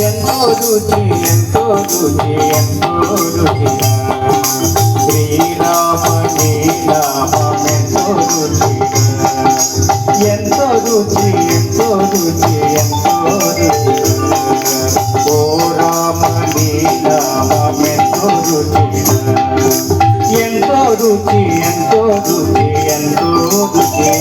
ఎంతో రుచి ఎంతో రుచి ఎంతో రుచి శ్రీరామని నామెంతో రుచి ఎంతో రుచి ఎంతో రుచి ఎంతో రుచి ఓ రామని నామెంతో రుచి ఎంతో రుచి ఎంతో రుచి ఎంతో రుచి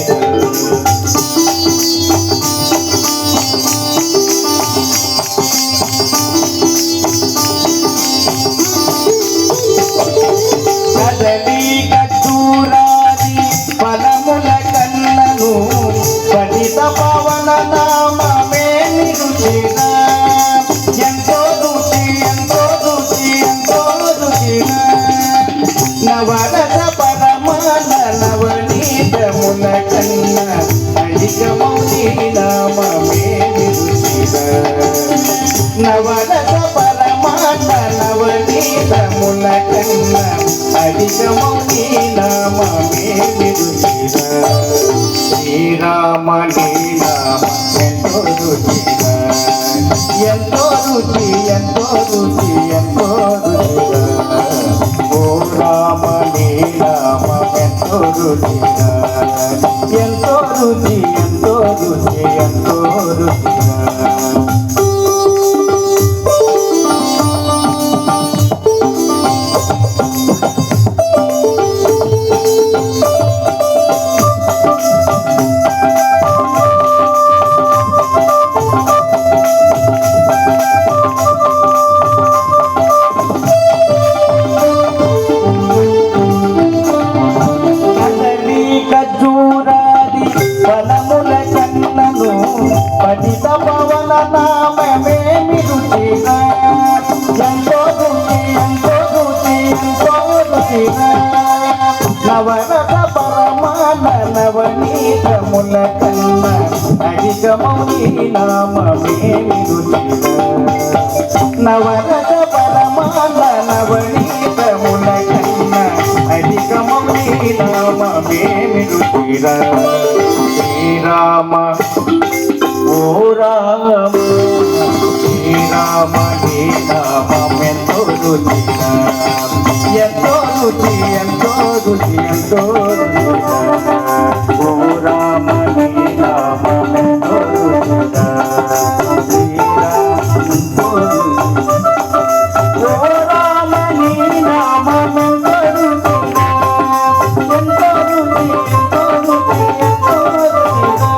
పవన నామే రుచిగా ఎంతో రుచి ఎంతో రుచి ఎంతో రుచిగా నవరస పరమాన నవనీతముల కన్న అధికమౌని నామే రుచిగా నవరస పరమాన నవనీతముల కన్న అధికమౌని నామే రుచిగా శ్రీరామని నామ ఎంతో రుచిగా ఎంతో రుచి ఎంతో రుచి ఎంతో రుచిగా ఓ రామని నామ ఎంతో రుచిగా ఎంతో రుచి ఎంతో రుచి ఎంతో రుచిగా పతిత పవన నామేమి రుచిగా ఎంతో రుచి ఎంతో రుచి ఎంతో రుచిగా నవరస పరమాన నవనీతముల కన్న అధికమౌని నామేమి రుచిగా నవరస పరమాన నవనీతముల కన్న అధికమౌని నామేమి రుచిగా శ్రీరామ ఓ రామ శ్రీరామ నీ నామెంతో రుచిగా ఎంతో రుచి ఎంతో రుచి ఎంతో రుచిగా ఓ రామ నీ నామెంతో రుచిగా శ్రీరామ ఓ రామ నీ నామెంతో రుచిగా ఎంతో రుచి ఎంతో రుచి ఎంతో రుచిగా